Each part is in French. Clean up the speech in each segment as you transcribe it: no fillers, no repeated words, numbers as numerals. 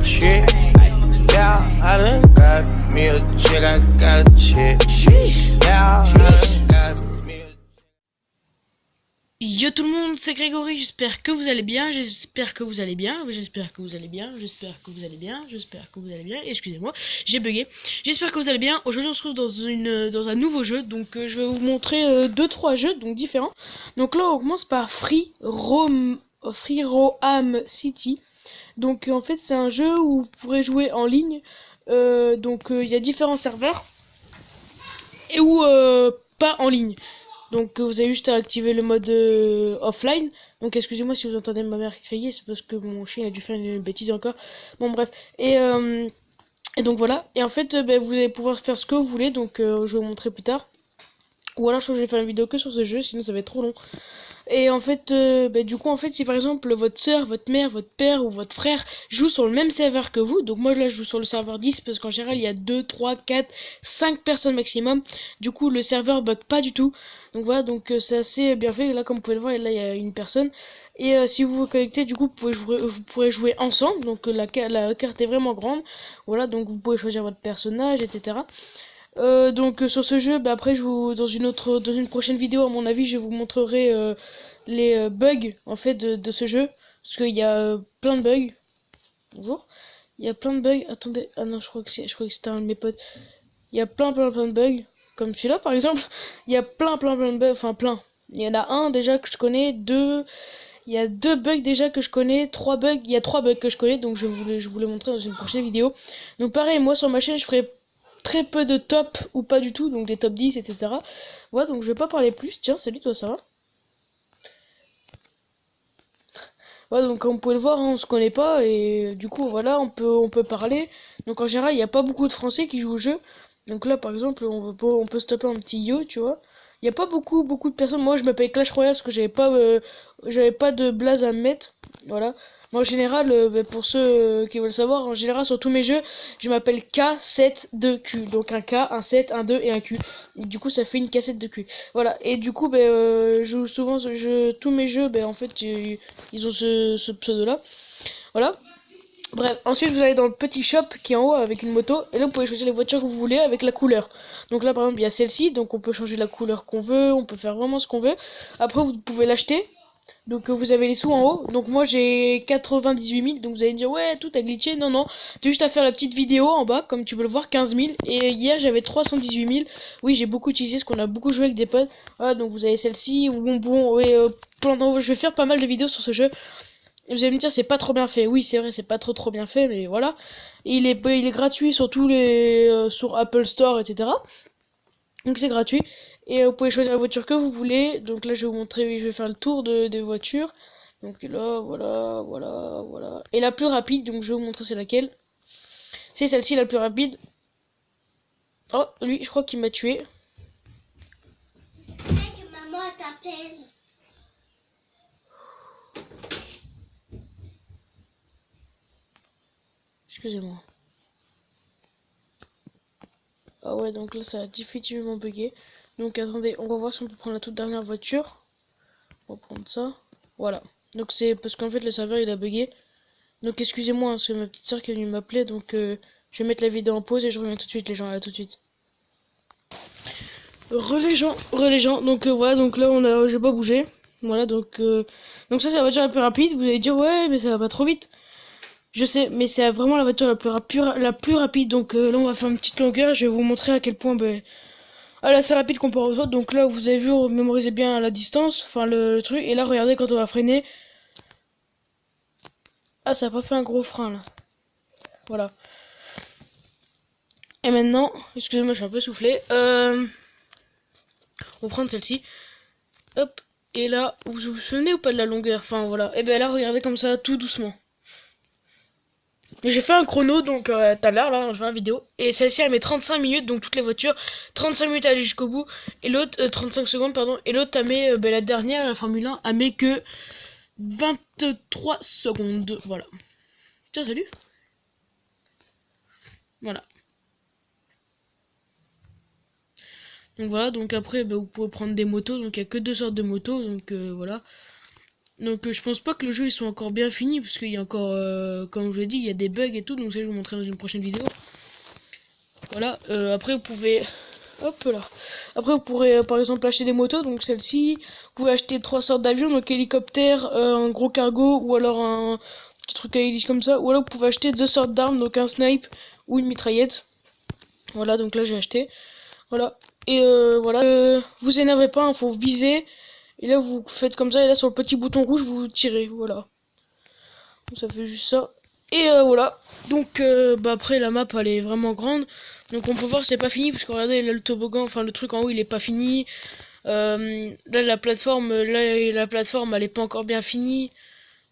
chick. Yeah, I done got me a chick, I got a chick. Yeah, I done got me a... Yo tout le monde, c'est Grégory, j'espère que vous allez bien, j'espère que vous allez bien, j'espère que vous allez bien, j'espère que vous allez bien, j'espère que vous allez bien, excusez-moi, j'ai bugué, j'espère que vous allez bien. Aujourd'hui on se retrouve dans un nouveau jeu, donc je vais vous montrer 2-3 jeux donc différents. Donc là on commence par Free Roam City. Donc en fait c'est un jeu où vous pourrez jouer en ligne, il y a différents serveurs, et où pas en ligne. Donc vous avez juste à activer le mode offline. Donc excusez-moi si vous entendez ma mère crier, c'est parce que mon chien a dû faire une bêtise encore. Bon bref. Et donc voilà. Et en fait vous allez pouvoir faire ce que vous voulez. Donc je vais vous montrer plus tard. Ou alors je crois que je vais faire une vidéo que sur ce jeu, sinon ça va être trop long. Et en fait, du coup, en fait, si par exemple votre soeur, votre mère, votre père ou votre frère joue sur le même serveur que vous, donc moi là je joue sur le serveur 10 parce qu'en général il y a 2, 3, 4, 5 personnes maximum, du coup le serveur bug pas du tout. Donc voilà, donc c'est assez bien fait. Là, comme vous pouvez le voir, là il y a une personne. Et si vous vous connectez, du coup, vous pourrez jouer ensemble. Donc la carte est vraiment grande. Voilà, donc vous pouvez choisir votre personnage, etc. Sur ce jeu, après dans une prochaine vidéo à mon avis, je vous montrerai les bugs en fait de ce jeu, parce qu'il y a plein de bugs. Bonjour. Il y a plein de bugs. Attendez, ah non, je crois que c'était un de mes potes. Il y a plein de bugs, comme celui-là par exemple. Il y a plein de bugs, enfin plein. Il y en a un déjà que je connais, il y a 2 bugs déjà que je connais, 3 bugs, il y a 3 bugs que je connais, donc je vous les montrer dans une prochaine vidéo. Donc pareil, moi sur ma chaîne, je ferai très peu de top ou pas du tout, donc des top 10, etc. Voilà, donc je vais pas parler plus. Tiens, salut toi, ça va? Voilà, donc comme vous pouvez le voir, hein, on se connaît pas, et du coup, voilà, on peut parler. Donc en général, il n'y a pas beaucoup de Français qui jouent au jeu. Donc là, par exemple, on peut se taper un petit yo, tu vois. Il n'y a pas beaucoup de personnes. Moi, je m'appelle Clash Royale parce que j'avais pas de blaze à me mettre. Voilà. Moi, en général, pour ceux qui veulent savoir, en général, sur tous mes jeux, je m'appelle K7-2Q. Donc un K, un 7, un 2 et un Q. Et du coup, ça fait une cassette de Q. Voilà. Et du coup, je joue souvent tous mes jeux, en fait, ils ont ce pseudo-là. Voilà. Bref, ensuite vous allez dans le petit shop qui est en haut avec une moto, et là vous pouvez choisir les voitures que vous voulez avec la couleur. Donc là par exemple il y a celle-ci, donc on peut changer la couleur qu'on veut, on peut faire vraiment ce qu'on veut. Après vous pouvez l'acheter, donc vous avez les sous en haut. Donc moi j'ai 98 000, donc vous allez me dire ouais tout a glitché, non non, c'est juste à faire la petite vidéo en bas, comme tu peux le voir, 15 000, et hier j'avais 318 000. Oui, j'ai beaucoup utilisé, parce qu'on a beaucoup joué avec des potes. Voilà, donc vous avez celle-ci, ou bon, ouais, je vais faire pas mal de vidéos sur ce jeu. Vous allez me dire c'est pas trop bien fait. Oui, c'est vrai, c'est pas trop bien fait, mais voilà. Et il est gratuit sur tous les sur Apple Store, etc. Donc c'est gratuit. Et vous pouvez choisir la voiture que vous voulez. Donc là je vais vous montrer, je vais faire le tour des voitures. Donc là, voilà. Et la plus rapide, donc je vais vous montrer c'est laquelle. C'est celle-ci la plus rapide. Oh, lui, je crois qu'il m'a tué. Maman t'appelle. Excusez-moi. Ah ouais, donc là ça a définitivement bugué. Donc attendez, on va voir si on peut prendre la toute dernière voiture. On va prendre ça. Voilà. Donc c'est parce qu'en fait le serveur il a bugué. Donc excusez-moi, hein, c'est ma petite soeur qui est venue m'appeler. Donc je vais mettre la vidéo en pause et je reviens tout de suite, les gens, là tout de suite. Re les gens. Donc voilà, donc là j'ai pas bougé. Voilà, donc ça c'est la voiture la plus rapide. Vous allez dire ouais, mais ça va pas trop vite. Je sais, mais c'est vraiment la voiture la plus rapide. Donc là on va faire une petite longueur. Je vais vous montrer à quel point elle est assez rapide comparé aux autres. Donc là vous avez vu, mémorisez bien la distance, enfin le truc. Et là regardez quand on va freiner. Ah, ça a pas fait un gros frein là. Voilà. Et maintenant, excusez-moi, je suis un peu soufflé. On va prendre celle-ci. Hop. Et là, vous vous souvenez ou pas de la longueur? Enfin voilà. Et ben là, regardez comme ça, tout doucement. J'ai fait un chrono donc tout à l'heure là, je vois la vidéo. Et celle-ci elle met 35 minutes, donc toutes les voitures. 35 minutes à aller jusqu'au bout. Et l'autre, 35 secondes, pardon. Et l'autre, elle met, la dernière, la Formule 1, elle met que 23 secondes. Voilà. Tiens, salut. Voilà. Donc voilà, donc après vous pouvez prendre des motos, donc il n'y a que 2 sortes de motos, donc voilà. Donc je pense pas que le jeu ils sont encore bien finis parce qu'il y a encore, comme je l'ai dit, il y a des bugs et tout, donc ça je vais vous montrer dans une prochaine vidéo. Voilà, après vous pouvez, hop là, après vous pourrez par exemple acheter des motos, donc celle-ci, vous pouvez acheter 3 sortes d'avions, donc hélicoptère, un gros cargo ou alors un petit truc à hélice comme ça, ou alors vous pouvez acheter 2 sortes d'armes, donc un snipe ou une mitraillette. Voilà, donc là j'ai acheté, voilà, et voilà, vous énervez pas, hein, faut viser. Et là vous faites comme ça, et là sur le petit bouton rouge vous tirez, voilà. Donc, ça fait juste ça. Et voilà. Donc bah après la map elle est vraiment grande. Donc on peut voir c'est pas fini, parce que regardez là le toboggan, enfin le truc en haut il est pas fini. Là la plateforme elle est pas encore bien finie.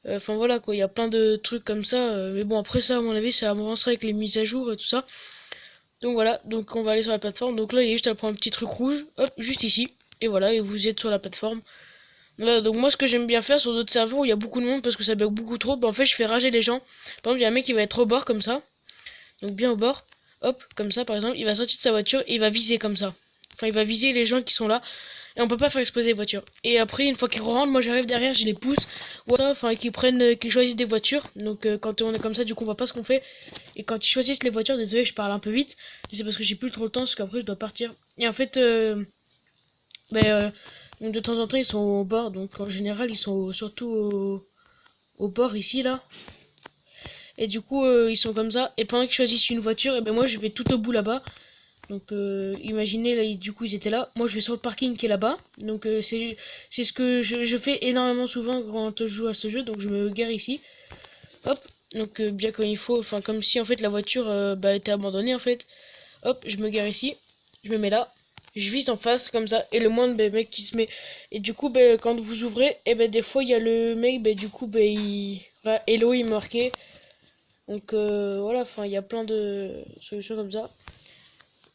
Enfin voilà quoi, il y a plein de trucs comme ça. Mais bon après ça à mon avis ça avancera avec les mises à jour et tout ça. Donc voilà, donc on va aller sur la plateforme. Donc là il y a juste à prendre un petit truc rouge, hop, juste ici. Et voilà, et vous êtes sur la plateforme. Voilà, donc moi ce que j'aime bien faire sur d'autres serveurs où il y a beaucoup de monde parce que ça bug beaucoup trop, bah en fait je fais rager les gens. Par exemple il y a un mec qui va être au bord comme ça, donc bien au bord, hop, comme ça par exemple, il va sortir de sa voiture et il va viser comme ça. Enfin il va viser les gens qui sont là et on peut pas faire exploser les voitures. Et après une fois qu'ils rentrent, moi j'arrive derrière, je les pousse, ou ça, enfin qu'ils choisissent des voitures. Donc quand on est comme ça du coup on voit pas ce qu'on fait. Et quand ils choisissent les voitures, désolé je parle un peu vite, mais c'est parce que j'ai plus trop le temps parce qu'après je dois partir. Et en fait donc de temps en temps ils sont au bord, donc en général ils sont surtout au bord ici là. Et du coup ils sont comme ça, et pendant qu'ils choisissent une voiture, et ben moi je vais tout au bout là-bas. Donc imaginez là, du coup ils étaient là, moi je vais sur le parking qui est là-bas. Donc c'est ce que je fais énormément souvent quand je joue à ce jeu, donc je me gare ici. Hop, donc bien comme il faut, enfin comme si en fait la voiture était abandonnée en fait. Hop, je me gare ici, je me mets là. Je vise en face comme ça, et le moindre mec qui se met, et du coup quand vous ouvrez, et des fois il y a le mec, du coup il voilà, hello il est marqué. Donc voilà, enfin il y a plein de solutions comme ça,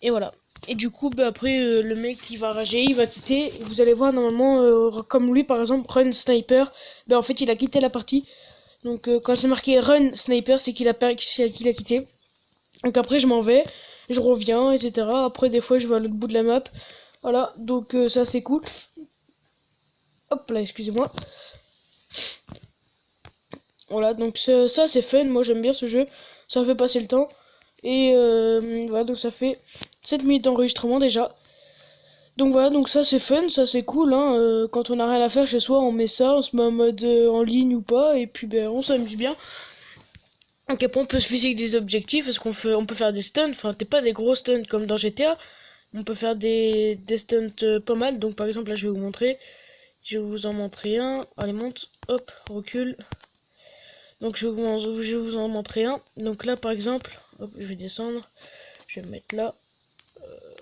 et voilà. Et du coup après le mec il va rager, il va quitter, et vous allez voir normalement comme lui par exemple run sniper, en fait il a quitté la partie. Donc quand c'est marqué run sniper, c'est qu'il a quitté. Donc après je m'en vais, je reviens, etc. Après des fois je vais à l'autre bout de la map. Voilà, donc ça c'est cool. Hop là, excusez-moi. Voilà, donc ça c'est fun, moi j'aime bien ce jeu. Ça fait passer le temps. Et voilà, donc ça fait 7 minutes d'enregistrement déjà. Donc voilà, donc ça c'est fun, ça c'est cool. Hein. Quand on a rien à faire chez soi, on met ça, on se met en mode en ligne ou pas. Et puis on s'amuse bien. Donc après on peut se fixer des objectifs parce on peut faire des stunts, enfin t'es pas des gros stunts comme dans GTA, on peut faire des stunts pas mal. Donc par exemple là je vais vous montrer, je vais vous en montrer un, allez monte, hop, recule. Donc je vais vous en montrer un, donc là par exemple, hop je vais descendre, je vais me mettre là,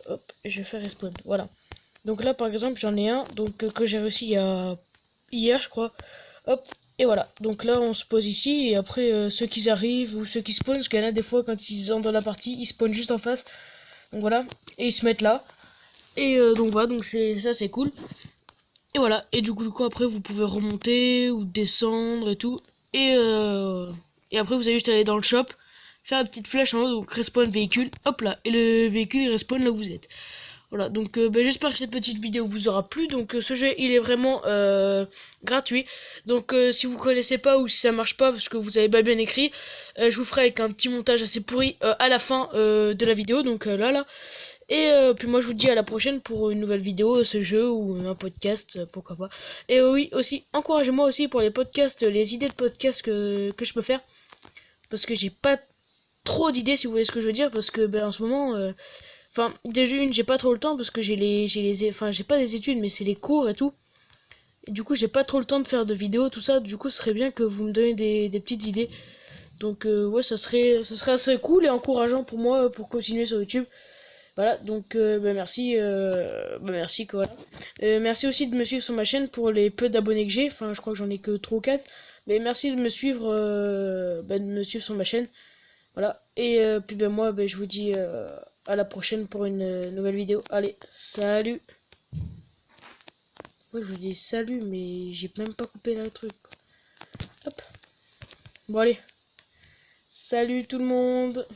hop, et je vais faire respawn, voilà. Donc là par exemple j'en ai un, donc que j'ai réussi hier je crois, hop. Et voilà, donc là on se pose ici, et après ceux qui arrivent ou ceux qui spawnent, parce qu'il y en a des fois quand ils entrent dans la partie, ils spawnent juste en face. Donc voilà, et ils se mettent là. Et donc voilà, donc ça c'est cool. Et voilà, et du coup après vous pouvez remonter ou descendre et tout. Et après vous allez juste aller dans le shop, faire la petite flèche en haut, donc respawn véhicule, hop là, et le véhicule il respawn là où vous êtes. Voilà, donc j'espère que cette petite vidéo vous aura plu. Donc ce jeu il est vraiment gratuit. Donc si vous connaissez pas ou si ça marche pas parce que vous avez pas bien écrit, je vous ferai avec un petit montage assez pourri à la fin de la vidéo. Donc là. Et puis moi je vous dis à la prochaine pour une nouvelle vidéo, ce jeu ou un podcast, pourquoi pas. Et oui aussi, encouragez-moi aussi pour les podcasts, les idées de podcasts que je peux faire. Parce que j'ai pas trop d'idées si vous voyez ce que je veux dire. Parce que en ce moment... Enfin, déjà j'ai pas trop le temps parce que enfin, j'ai pas des études, mais c'est les cours et tout. Et du coup, j'ai pas trop le temps de faire de vidéos, tout ça. Du coup, ce serait bien que vous me donniez des petites idées. Donc, ouais, ça serait assez cool et encourageant pour moi pour continuer sur YouTube. Voilà, donc, merci. Merci, quoi. Voilà. Merci aussi de me suivre sur ma chaîne pour les peu d'abonnés que j'ai. Enfin, je crois que j'en ai que 3 ou 4. Mais merci de me suivre, sur ma chaîne. Voilà, et puis moi je vous dis à la prochaine pour une nouvelle vidéo. Allez, salut. Ouais, je vous dis salut, mais j'ai même pas coupé le truc. Hop. Bon allez. Salut tout le monde.